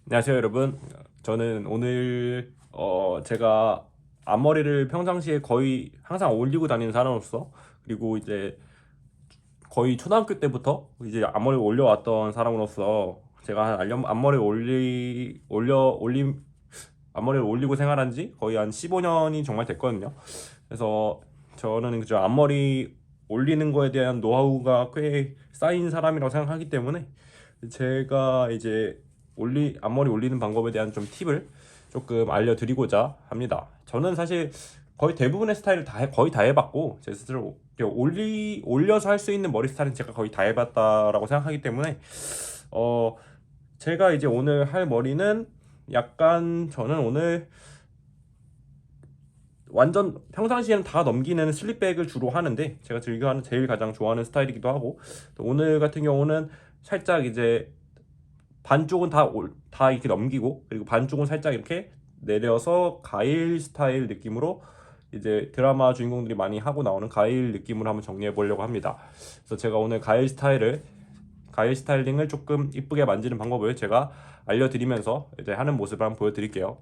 안녕하세요 여러분. 저는 오늘 제가 앞머리를 평상시에 거의 항상 올리고 다니는 사람으로서, 그리고 이제 거의 초등학교 때부터 이제 앞머리를 올려왔던 사람으로서, 제가 한 앞머리 앞머리를 올리고 생활한 지 거의 한 15년이 정말 됐거든요. 그래서 저는 그저 앞머리 올리는 거에 대한 노하우가 꽤 쌓인 사람이라고 생각하기 때문에, 제가 이제 앞머리 올리는 방법에 대한 좀 팁을 조금 알려드리고자 합니다. 저는 사실 거의 대부분의 스타일을 거의 다 해봤고, 제 스스로 올려서 할 수 있는 머리 스타일은 제가 거의 다 해봤다라고 생각하기 때문에, 어 제가 이제 오늘 할 머리는 약간, 저는 오늘 완전 평상시에는 다 넘기는 슬립백을 주로 하는데, 제가 즐겨하는 제일 가장 좋아하는 스타일이기도 하고, 또 오늘 같은 경우는 살짝 이제 반쪽은 다 이렇게 넘기고, 그리고 반쪽은 살짝 이렇게 내려서 가일 스타일 느낌으로, 이제 드라마 주인공들이 많이 하고 나오는 가일 느낌으로 한번 정리해 보려고 합니다. 그래서 제가 오늘 가일 스타일링을 조금 이쁘게 만지는 방법을 제가 알려드리면서 이제 하는 모습을 한번 보여드릴게요.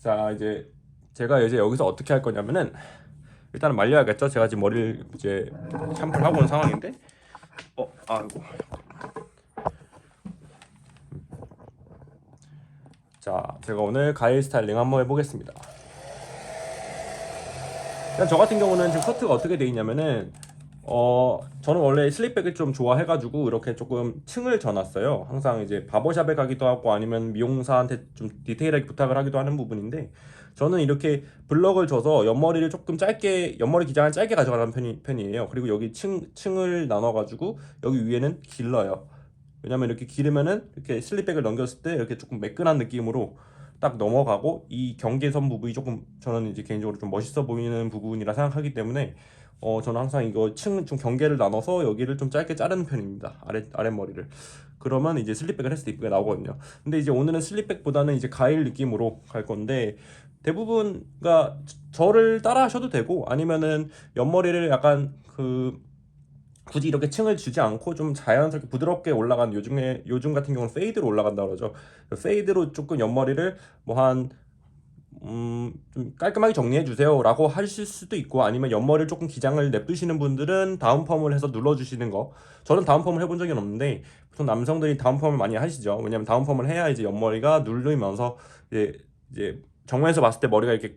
자, 이제 제가 이제 여기서 어떻게 할 거냐면은, 일단은 말려야겠죠. 제가 지금 머리를 이제 샴푸를 하고 온 상황인데, 아이고. 자, 제가 오늘 가일 스타일링 한번 해보겠습니다. 일단 저 같은 경우는 지금 커트가 어떻게 돼 있냐면은, 저는 원래 슬립백을 좀 좋아해가지고 이렇게 조금 층을 져놨어요. 항상 이제 바버샵에 가기도 하고 아니면 미용사한테 좀 디테일하게 부탁을 하기도 하는 부분인데, 저는 이렇게 블럭을 줘서 옆머리 기장을 짧게 가져가는 편이에요. 그리고 여기 층을 나눠가지고 여기 위에는 길러요. 왜냐면 이렇게 기르면은 이렇게 슬립백을 넘겼을 때 이렇게 조금 매끈한 느낌으로 딱 넘어가고, 이 경계선 부분이 조금, 저는 이제 개인적으로 좀 멋있어 보이는 부분이라 생각하기 때문에, 저는 항상 이거 좀 경계를 나눠서 여기를 좀 짧게 자르는 편입니다. 아랫머리를. 그러면 이제 슬립백을 했을 때 이쁘게 나오거든요. 근데 이제 오늘은 슬립백보다는 이제 가일 느낌으로 갈 건데, 대부분가 저를 따라 하셔도 되고, 아니면은 옆머리를 약간 굳이 이렇게 층을 주지 않고 좀 자연스럽게 부드럽게 올라간, 요즘 같은 경우는 페이드로 올라간다 그러죠. 페이드로 조금 옆머리를 뭐 좀 깔끔하게 정리해 주세요 라고 하실 수도 있고, 아니면 옆머리를 조금 기장을 냅두시는 분들은 다운펌을 해서 눌러주시는 거. 저는 다운펌을 해본 적은 없는데, 보통 남성들이 다운펌을 많이 하시죠. 왜냐면 다운펌을 해야 이제 옆머리가 누르면서 이제 정면에서 봤을 때 머리가 이렇게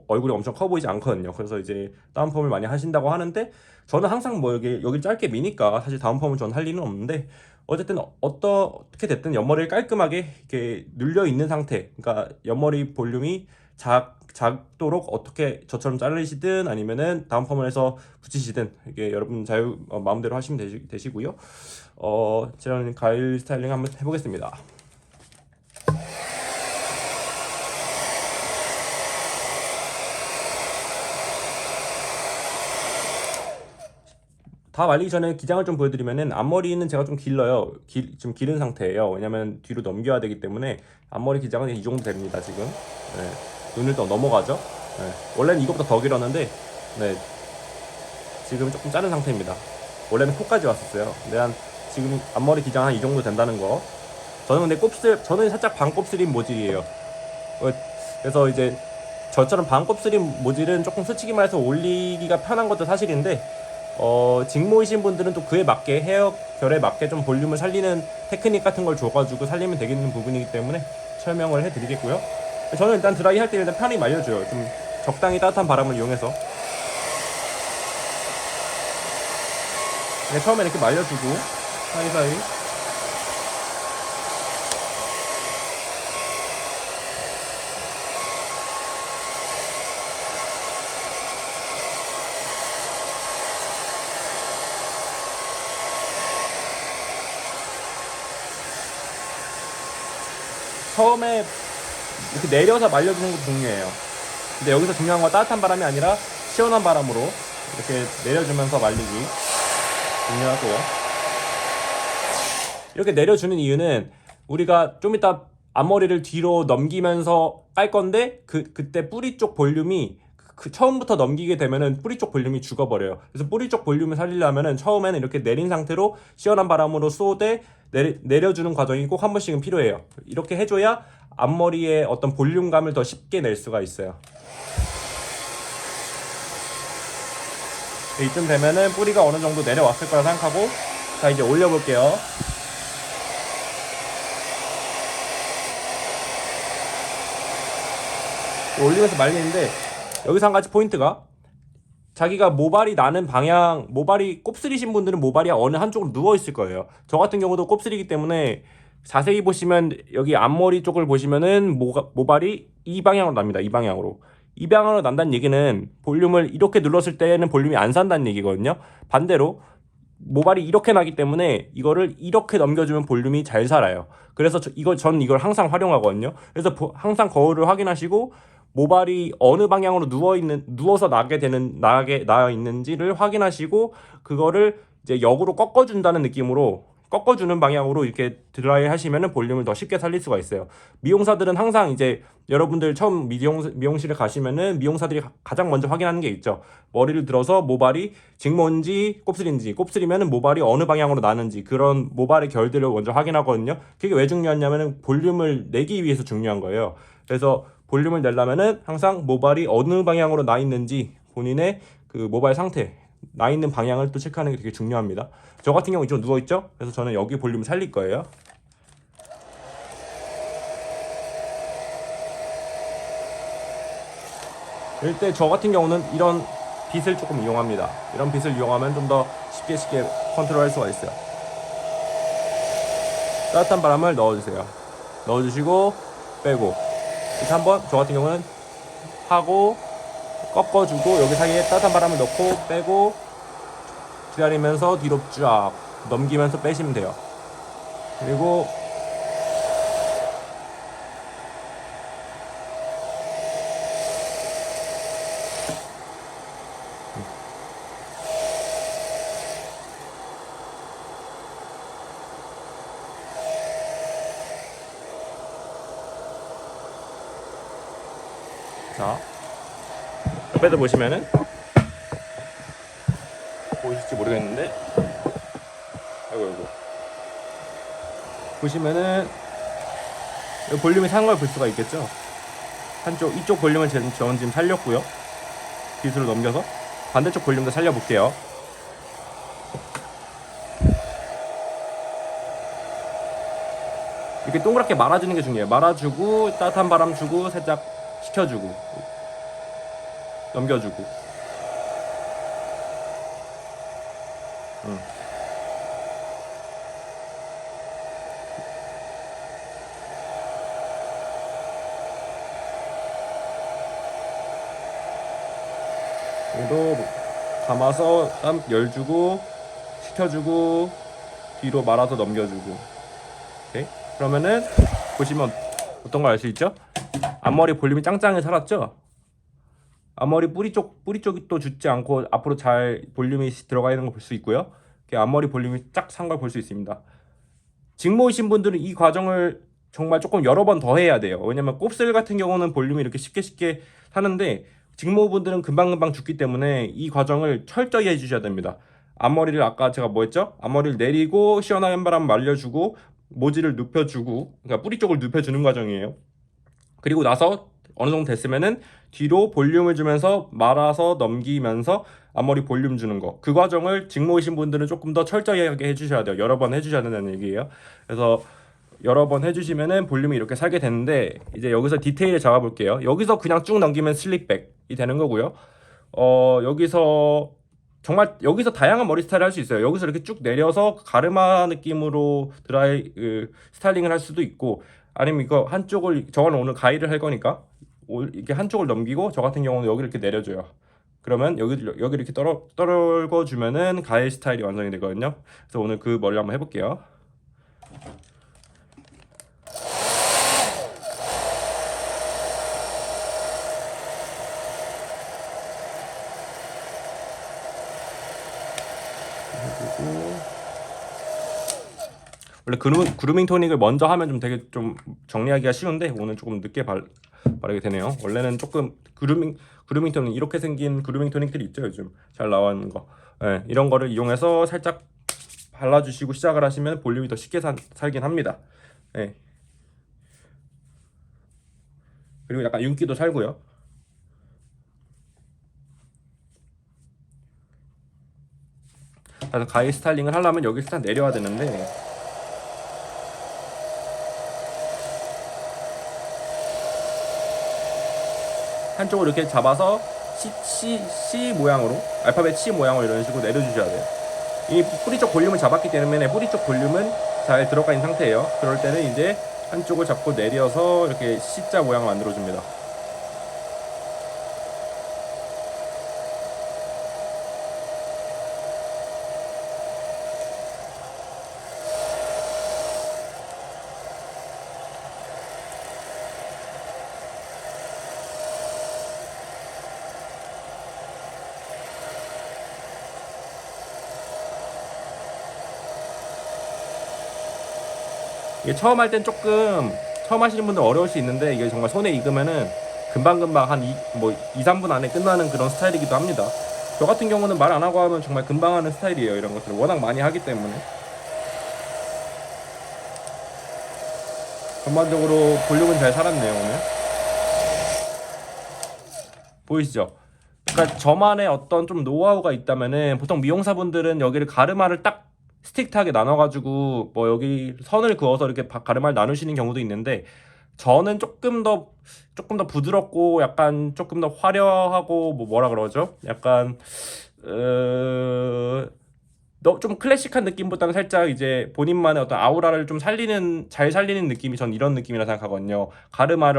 얼굴이 엄청 커 보이지 않거든요. 그래서 이제 다운펌을 많이 하신다고 하는데, 저는 항상 뭐 여기 짧게 미니까 사실 다운펌을 전 할 일은 없는데, 어쨌든 어떻게 됐든 옆머리를 깔끔하게 이렇게 눌려 있는 상태, 그러니까 옆머리 볼륨이 작도록 어떻게 저처럼 자르시든 아니면은 다운펌을 해서 붙이시든, 이게 여러분 마음대로 하시면 되시고요. 저는 가일 스타일링 한번 해보겠습니다. 다 말리기 전에 기장을 좀 보여드리면은, 앞머리는 제가 좀 길러요. 지금 기른 상태예요. 왜냐면 뒤로 넘겨야 되기 때문에. 앞머리 기장은 이 정도 됩니다 지금. 네. 눈을 더 넘어가죠. 네. 원래는 이것보다 더 길었는데, 네, 지금 조금 자른 상태입니다. 원래는 코까지 왔었어요. 근데 지금 앞머리 기장 한 이 정도 된다는 거. 저는 근데 저는 살짝 반곱슬인 모질이에요. 그래서 이제 저처럼 반곱슬인 모질은 조금 솔직히 말해서 올리기가 편한 것도 사실인데, 직모이신 분들은 또 그에 맞게, 헤어 결에 맞게 좀 볼륨을 살리는 테크닉 같은 걸 줘가지고 살리면 되겠는 부분이기 때문에 설명을 해드리겠고요. 저는 일단 드라이 할 때 일단 편히 말려줘요. 좀 적당히 따뜻한 바람을 이용해서. 처음에 이렇게 말려주고 사이사이. 처음에 이렇게 내려서 말려주는 것도 중요해요. 근데 여기서 중요한 건 따뜻한 바람이 아니라 시원한 바람으로 이렇게 내려주면서 말리기 중요하고요. 이렇게 내려주는 이유는, 우리가 좀 이따 앞머리를 뒤로 넘기면서 깔 건데, 그때 뿌리 쪽 볼륨이, 처음부터 넘기게 되면은 뿌리 쪽 볼륨이 죽어버려요. 그래서 뿌리 쪽 볼륨을 살리려면은 처음에는 이렇게 내린 상태로 시원한 바람으로 쏘되, 내려주는 과정이 꼭 한 번씩은 필요해요. 이렇게 해줘야 앞머리의 어떤 볼륨감을 더 쉽게 낼 수가 있어요. 이쯤 되면은 뿌리가 어느 정도 내려왔을 거라 생각하고, 자 이제 올려볼게요. 올리면서 말리는데, 여기서 한 가지 포인트가, 자기가 모발이 나는 방향, 모발이 곱슬이신 분들은 모발이 어느 한쪽으로 누워 있을 거예요. 저 같은 경우도 곱슬이기 때문에 자세히 보시면 여기 앞머리 쪽을 보시면은 모발이 이 방향으로 납니다. 이 방향으로. 이 방향으로 난다는 얘기는 볼륨을 이렇게 눌렀을 때는 볼륨이 안 산다는 얘기거든요. 반대로 모발이 이렇게 나기 때문에 이거를 이렇게 넘겨주면 볼륨이 잘 살아요. 그래서 전 이걸 항상 활용하거든요. 그래서 항상 거울을 확인하시고 모발이 어느 방향으로 누워서 나아 있는지를 확인하시고, 그거를 이제 역으로 꺾어준다는 느낌으로, 꺾어주는 방향으로 이렇게 드라이 하시면은 볼륨을 더 쉽게 살릴 수가 있어요. 미용사들은 항상 이제 여러분들 처음 미용실에 가시면은 미용사들이 가장 먼저 확인하는 게 있죠. 머리를 들어서 모발이 직모인지 곱슬인지, 곱슬이면은 모발이 어느 방향으로 나는지, 그런 모발의 결들을 먼저 확인하거든요. 그게 왜 중요하냐면은 볼륨을 내기 위해서 중요한 거예요. 그래서 볼륨을 내려면은 항상 모발이 어느 방향으로 나 있는지, 본인의 그 모발 상태, 나 있는 방향을 또 체크하는 게 되게 중요합니다. 저 같은 경우 이쪽 누워있죠? 그래서 저는 여기 볼륨 살릴 거예요. 이럴 때 저 같은 경우는 이런 빗을 조금 이용합니다. 이런 빗을 이용하면 좀 더 쉽게 컨트롤 할 수가 있어요. 따뜻한 바람을 넣어주세요. 넣어주시고 빼고, 이렇게 한번 저 같은 경우는 하고 꺾어주고, 여기 사이에 따뜻한 바람을 넣고 빼고 기다리면서 뒤로 쫙 넘기면서 빼시면 돼요. 그리고 자, 옆에도 보시면은 보이실지 모르겠는데, 아이고 보시면은 볼륨이 상한 걸 볼 수가 있겠죠. 이쪽 볼륨을 저는 지금 살렸고요. 빗으로 넘겨서 반대쪽 볼륨도 살려볼게요. 이렇게 동그랗게 말아주는 게 중요해요. 말아주고 따뜻한 바람 주고 살짝 식혀주고 넘겨주고. 그래도 감아서 땀 열주고 식혀주고 뒤로 말아서 넘겨주고. 오케이? 그러면은 보시면 어떤 걸 알 수 있죠? 앞머리 볼륨이 짱짱하게 살았죠? 앞머리 뿌리 쪽이 또 죽지 않고 앞으로 잘 볼륨이 들어가 있는 걸 볼 수 있고요. 앞머리 볼륨이 쫙 산 걸 볼 수 있습니다. 직모이신 분들은 이 과정을 정말 조금 여러 번 더 해야 돼요. 왜냐면 곱슬 같은 경우는 볼륨이 이렇게 쉽게 사는데, 직모분들은 금방금방 죽기 때문에 이 과정을 철저히 해주셔야 됩니다. 앞머리를 아까 제가 뭐 했죠? 앞머리를 내리고 시원한 바람 말려주고 모지를 눕혀주고, 그러니까 뿌리 쪽을 눕혀주는 과정이에요. 그리고 나서 어느 정도 됐으면은 뒤로 볼륨을 주면서 말아서 넘기면서 앞머리 볼륨 주는 거, 그 과정을 직모이신 분들은 조금 더 철저히 하게 해주셔야 돼요. 여러 번 해주셔야 된다는 얘기예요. 그래서 여러 번 해주시면은 볼륨이 이렇게 살게 되는데, 이제 여기서 디테일을 잡아볼게요. 여기서 그냥 쭉 넘기면 슬릭백이 되는 거고요. 여기서 다양한 머리 스타일을 할 수 있어요. 여기서 이렇게 쭉 내려서 가르마 느낌으로 스타일링을 할 수도 있고, 아니면 이거 한쪽을, 저는 오늘 가위를 할 거니까 이렇게 한쪽을 넘기고, 저 같은 경우는 여기를 이렇게 내려줘요. 그러면 여기 이렇게 떨궈 주면은 가위 스타일이 완성이 되거든요. 그래서 오늘 그 머리를 한번 해볼게요. 원래 그루밍 토닉을 먼저 하면 좀 되게 좀 정리하기가 쉬운데, 오늘 조금 늦게 바르게 되네요. 원래는 조금 그루밍 토닉, 이렇게 생긴 그루밍 토닉들이 있죠, 요즘 잘 나오는 거. 네, 이런 거를 이용해서 살짝 발라주시고 시작을 하시면 볼륨이 더 쉽게 살긴 합니다. 네. 그리고 약간 윤기도 살고요. 그래서 가위 스타일링을 하려면 여기서 딱 내려야 되는데 한쪽으로 이렇게 잡아서 C 모양으로, 알파벳 C 모양으로 이런 식으로 내려주셔야 돼요. 이 뿌리 쪽 볼륨을 잡았기 때문에 뿌리 쪽 볼륨은 잘 들어가 있는 상태예요. 그럴 때는 이제 한쪽을 잡고 내려서 이렇게 C자 모양을 만들어줍니다. 이게 처음 할 땐 조금, 처음 하시는 분들 어려울 수 있는데 이게 정말 손에 익으면은 금방금방 한 2, 3분 안에 끝나는 그런 스타일이기도 합니다. 저 같은 경우는 말 안 하고 하면 정말 금방 하는 스타일이에요. 이런 것들을 워낙 많이 하기 때문에. 전반적으로 볼륨은 잘 살았네요, 오늘. 보이시죠? 그러니까 저만의 어떤 좀 노하우가 있다면은 보통 미용사분들은 여기를 가르마를 딱 스틱하게 나눠가지고 뭐 여기 선을 그어서 이렇게 가르마를 나누시는 경우도 있는데 저는 조금 더 부드럽고 약간 조금 더 화려하고 뭐라 그러죠? 약간 좀 클래식한 느낌보다는 살짝 이제 본인만의 어떤 아우라를 좀 잘 살리는 느낌이 전 이런 느낌이라 생각하거든요. 가르마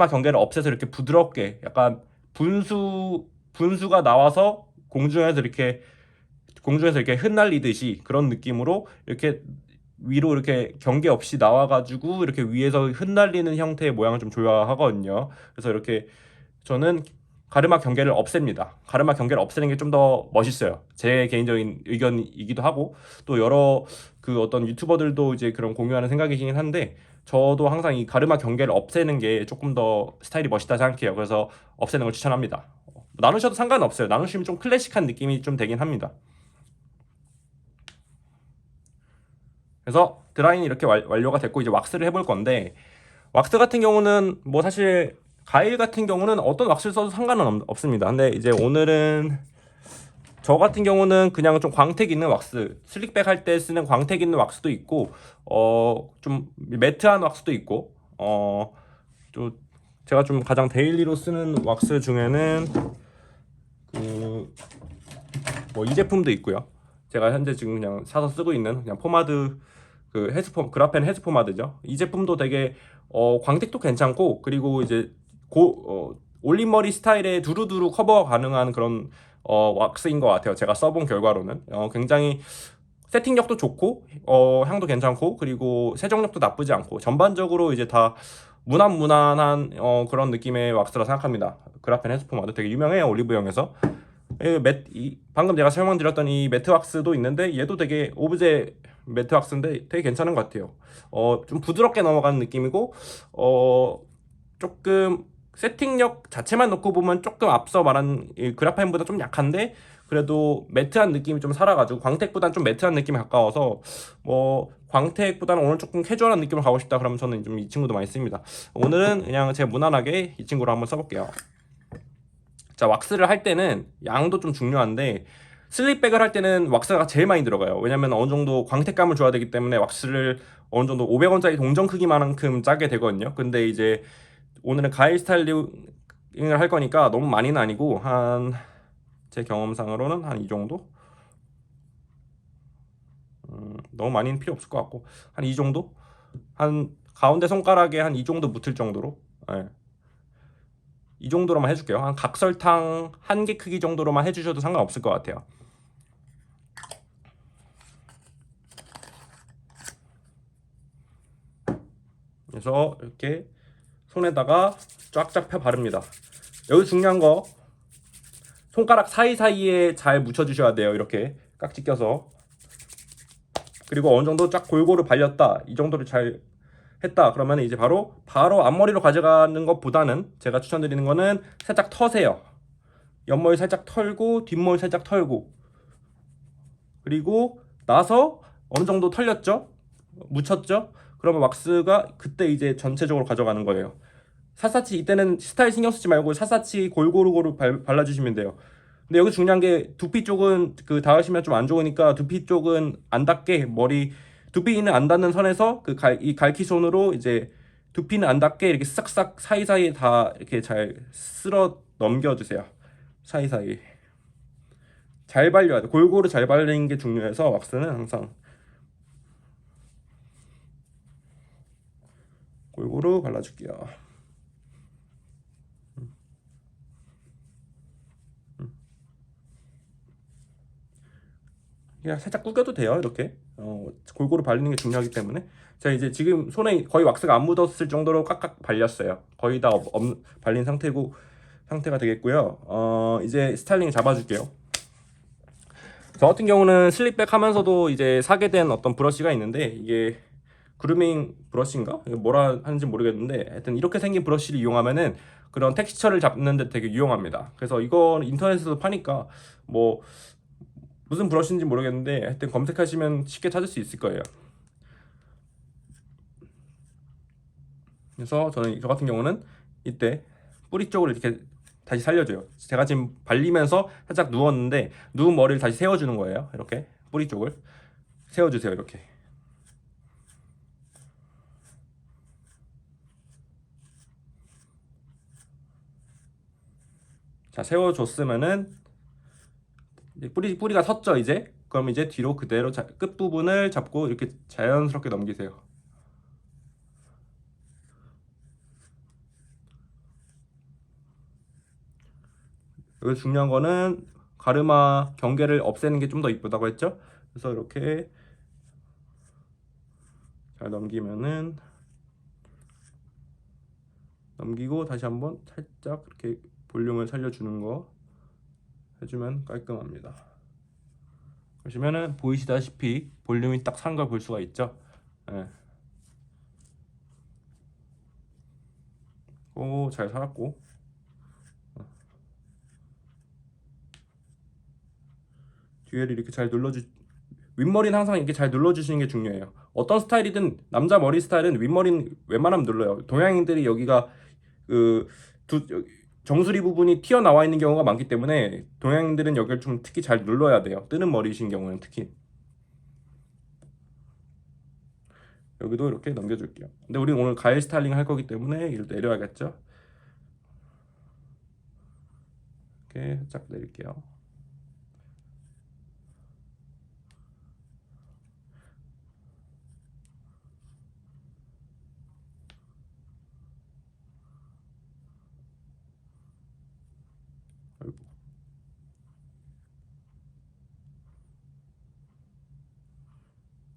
경계를 없애서 이렇게 부드럽게 약간 분수가 나와서 공중에서 이렇게 흩날리듯이 그런 느낌으로 이렇게 위로 이렇게 경계 없이 나와가지고 이렇게 위에서 흩날리는 형태의 모양을 좀 좋아하거든요. 그래서 이렇게 저는 가르마 경계를 없앱니다. 가르마 경계를 없애는 게 좀 더 멋있어요. 제 개인적인 의견이기도 하고 또 여러 그 어떤 유튜버들도 이제 그런 공유하는 생각이긴 한데 저도 항상 이 가르마 경계를 없애는 게 조금 더 스타일이 멋있다 생각해요. 그래서 없애는 걸 추천합니다. 나누셔도 상관없어요. 나누시면 좀 클래식한 느낌이 좀 되긴 합니다. 그래서 드라이는 이렇게 완료가 됐고 이제 왁스를 해볼 건데 왁스 같은 경우는 뭐 사실 가일 같은 경우는 어떤 왁스를 써도 상관은 없습니다. 근데 이제 오늘은 저 같은 경우는 그냥 좀 광택 있는 왁스, 슬릭백 할 때 쓰는 광택 있는 왁스도 있고 좀 매트한 왁스도 있고 또 제가 좀 가장 데일리로 쓰는 왁스 중에는 뭐 이 제품도 있고요. 제가 현재 지금 그냥 사서 쓰고 있는 그냥 포마드 그라펜 헤즈 포마드죠. 이 제품도 되게 광택도 괜찮고 그리고 이제 올림머리 스타일의 두루두루 커버 가능한 그런 왁스인 것 같아요. 제가 써본 결과로는 굉장히 세팅력도 좋고 향도 괜찮고 그리고 세정력도 나쁘지 않고 전반적으로 이제 다 무난무난한 그런 느낌의 왁스라 생각합니다. 그라펜 헤즈 포마드 되게 유명해요. 올리브영에서. 방금 제가 설명드렸던 이 매트 왁스도 있는데 얘도 되게 오브제 매트 왁스인데 되게 괜찮은 것 같아요. 좀 부드럽게 넘어가는 느낌이고 조금 세팅력 자체만 놓고 보면 조금 앞서 말한 이 그라펜보다 좀 약한데 그래도 매트한 느낌이 좀 살아가지고 광택보다는 좀 매트한 느낌에 가까워서 뭐 광택보다는 오늘 조금 캐주얼한 느낌을 가고 싶다 그러면 저는 좀 이 친구도 많이 씁니다. 오늘은 그냥 제가 무난하게 이 친구로 한번 써볼게요. 자, 왁스를 할 때는 양도 좀 중요한데 슬립백을 할 때는 왁스가 제일 많이 들어가요. 왜냐면 어느 정도 광택감을 줘야 되기 때문에 왁스를 어느 정도 500원짜리 동전 크기만큼 짜게 되거든요. 근데 이제 오늘은 가일 스타일링을 할 거니까 너무 많이는 아니고 제 경험상으로는 한 이 정도? 너무 많이는 필요 없을 것 같고 한 이 정도? 한 가운데 손가락에 한 이 정도 묻힐 정도로 이 정도로만 해줄게요. 한 각설탕 한 개 크기 정도로만 해주셔도 상관없을 것 같아요. 그래서 이렇게 손에다가 쫙쫙 펴 바릅니다. 여기 중요한 거 손가락 사이사이에 잘 묻혀주셔야 돼요. 이렇게 깍지 껴서. 그리고 어느 정도 쫙 골고루 발렸다. 이 정도를 잘 했다. 그러면 이제 바로 앞머리로 가져가는 것보다는 제가 추천드리는 거는 살짝 터세요. 옆머리 살짝 털고 뒷머리 살짝 털고 그리고 나서 어느 정도 털렸죠? 묻혔죠? 그러면 왁스가 그때 이제 전체적으로 가져가는 거예요. 샅샅이 이때는 스타일 신경 쓰지 말고 샅샅이 골고루 발라주시면 돼요. 근데 여기 중요한 게 두피 쪽은 그 닿으시면 좀 안 좋으니까 두피 쪽은 안 닿게 머리 두피는 안 닿는 선에서 이 갈키 손으로 이제 두피는 안 닿게 이렇게 싹싹 사이사이 다 이렇게 잘 쓸어 넘겨주세요. 사이사이 잘 발려야 돼. 골고루 잘 발리는 게 중요해서 왁스는 항상 골고루 발라줄게요. 그냥 살짝 구겨도 돼요. 이렇게 골고루 발리는 게 중요하기 때문에 자 이제 지금 손에 거의 왁스가 안 묻었을 정도로 깍깍 발렸어요. 거의 다 발린 상태가 되겠고요. 이제 스타일링 잡아줄게요. 저 같은 경우는 슬립백 하면서도 이제 사게 된 어떤 브러쉬가 있는데 이게 그루밍 브러쉬인가? 이거 뭐라 하는지 모르겠는데 하여튼 이렇게 생긴 브러쉬를 이용하면은 그런 텍스처를 잡는 데 되게 유용합니다. 그래서 이건 인터넷에서 파니까 뭐 무슨 브러쉬인지 모르겠는데 하여튼 검색하시면 쉽게 찾을 수 있을 거예요. 그래서 저 같은 경우는 이때 뿌리 쪽을 이렇게 다시 살려줘요. 제가 지금 발리면서 살짝 누웠는데 누운 머리를 다시 세워주는 거예요. 이렇게 뿌리 쪽을 세워주세요. 이렇게. 자 세워줬으면은 뿌리가 섰죠 이제. 그럼 이제 뒤로 그대로 끝 부분을 잡고 이렇게 자연스럽게 넘기세요. 여기 중요한 거는 가르마 경계를 없애는 게 좀 더 이쁘다고 했죠. 그래서 이렇게 잘 넘기고 다시 한번 살짝 이렇게 볼륨을 살려주는 거 해주면 깔끔합니다. 보시면은 보이시다시피 볼륨이 딱 산 걸 볼 수가 있죠. 네. 잘 살았고 뒤에를 이렇게 잘 윗머리는 항상 이렇게 잘 눌러주시는 게 중요해요. 어떤 스타일이든 남자 머리 스타일은 윗머리는 웬만하면 눌러요. 동양인들이 여기가 그 정수리 부분이 튀어나와 있는 경우가 많기 때문에 동양인들은 여기를 좀 특히 잘 눌러야 돼요. 뜨는 머리이신 경우는 특히. 여기도 이렇게 넘겨줄게요. 근데 우리 오늘 가일 스타일링 할 거기 때문에 이를 내려야겠죠. 이렇게 살짝 내릴게요.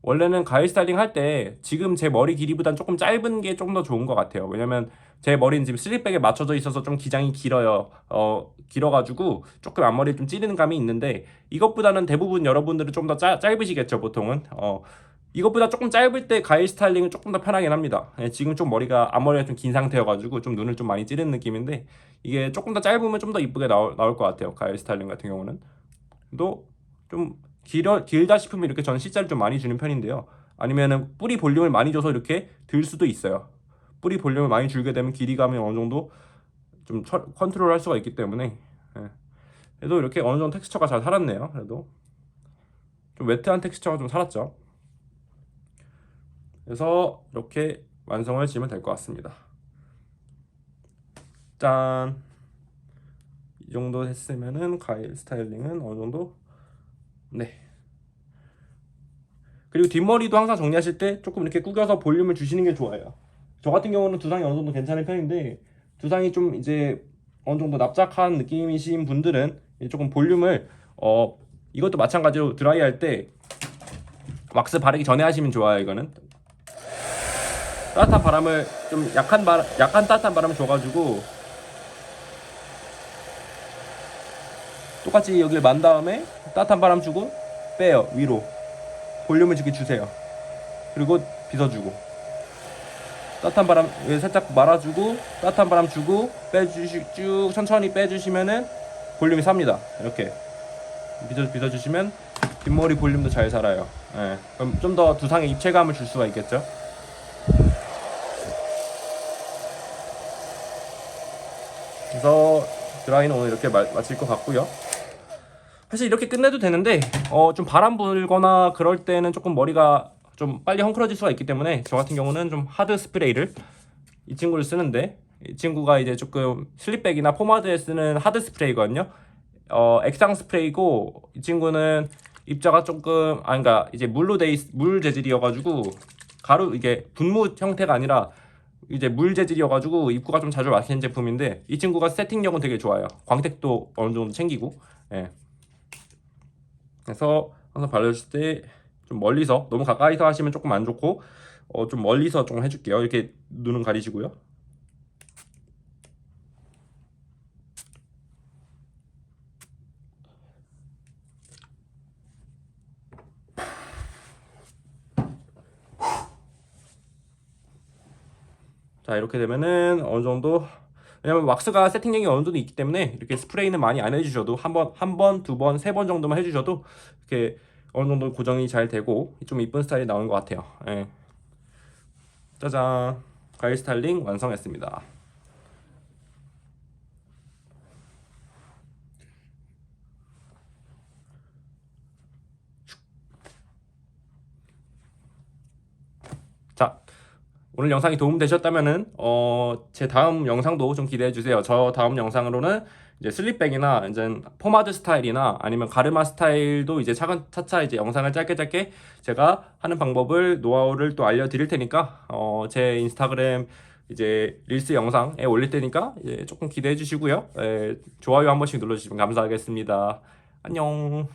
원래는 가일 스타일링 할 때 지금 제 머리 길이보단 조금 짧은 게 좀 더 좋은 것 같아요. 왜냐면 제 머리는 지금 슬립백에 맞춰져 있어서 좀 기장이 길어요. 길어가지고 조금 앞머리에 좀 찌르는 감이 있는데 이것보다는 대부분 여러분들은 좀 더 짧으시겠죠, 보통은. 이것보다 조금 짧을 때 가일 스타일링은 조금 더 편하긴 합니다. 예, 지금 좀 앞머리가 좀 긴 상태여가지고 좀 눈을 좀 많이 찌르는 느낌인데 이게 조금 더 짧으면 좀 더 이쁘게 나올 것 같아요. 가일 스타일링 같은 경우는. 또 좀 길다 싶으면 이렇게 저는 C자를 좀 많이 주는 편인데요. 아니면은 뿌리 볼륨을 많이 줘서 이렇게 들 수도 있어요. 뿌리 볼륨을 많이 줄게 되면 길이감이 어느 정도 좀 컨트롤할 수가 있기 때문에 예. 그래도 이렇게 어느 정도 텍스처가 잘 살았네요. 그래도 좀 웨트한 텍스처가 좀 살았죠. 그래서 이렇게 완성을 지으면 될 것 같습니다. 짠! 이 정도 했으면은 가일 스타일링은 어느 정도 네. 그리고 뒷머리도 항상 정리하실 때 조금 이렇게 구겨서 볼륨을 주시는 게 좋아요. 저 같은 경우는 두상이 어느 정도 괜찮은 편인데 두상이 좀 이제 어느 정도 납작한 느낌이신 분들은 조금 볼륨을 이것도 마찬가지로 드라이 할 때 왁스 바르기 전에 하시면 좋아요. 이거는 따뜻한 바람을 좀 약간 따뜻한 바람을 줘가지고 똑같이 여기를 만 다음에 따뜻한 바람 주고 빼요. 위로 볼륨을 이렇게 주세요. 그리고 빗어주고 따뜻한 바람 살짝 말아주고 따뜻한 바람 주고 쭉 천천히 빼주시면은 볼륨이 삽니다. 이렇게 빗어주시면 뒷머리 볼륨도 잘 살아요. 예. 그럼 좀 더 두상에 입체감을 줄 수가 있겠죠. 그래서 드라이는 오늘 이렇게 마칠 것 같고요. 사실 이렇게 끝내도 되는데 좀 바람 불거나 그럴 때는 조금 머리가 좀 빨리 헝클어질 수가 있기 때문에 저 같은 경우는 좀 하드 스프레이를 이 친구를 쓰는데, 이 친구가 이제 조금 슬립백이나 포마드에 쓰는 하드 스프레이거든요. 액상 스프레이고, 이 친구는 입자가 조금 그러니까 이제 물 재질이어가지고 가루 이게 분무 형태가 아니라 이제 물 재질이어가지고 입구가 좀 자주 막히는 제품인데, 이 친구가 세팅력은 되게 좋아요. 광택도 어느 정도 챙기고. 예. 그래서 항상 발라주실 때 좀 멀리서, 너무 가까이서 하시면 조금 안 좋고 좀 멀리서 좀 해줄게요. 이렇게 눈은 가리시고요. 자, 이렇게 되면은 어느 정도, 왜냐면 왁스가 세팅력이 어느 정도 있기 때문에 이렇게 스프레이는 많이 안 해주셔도 한 번, 두 번, 세 번 정도만 해주셔도 이렇게 어느 정도 고정이 잘 되고 좀 이쁜 스타일이 나오는 것 같아요. 예. 짜잔, 가일 스타일링 완성했습니다. 자, 오늘 영상이 도움되셨다면은 제 다음 영상도 좀 기대해 주세요. 저 다음 영상으로는 이제 슬립백이나 이제 포마드 스타일이나 아니면 가르마 스타일도 이제 차차 이제 영상을 짧게 제가 하는 방법을, 노하우를 또 알려드릴 테니까 제 인스타그램 이제 릴스 영상에 올릴 테니까 이제 조금 기대해 주시고요. 좋아요 한 번씩 눌러주시면 감사하겠습니다. 안녕.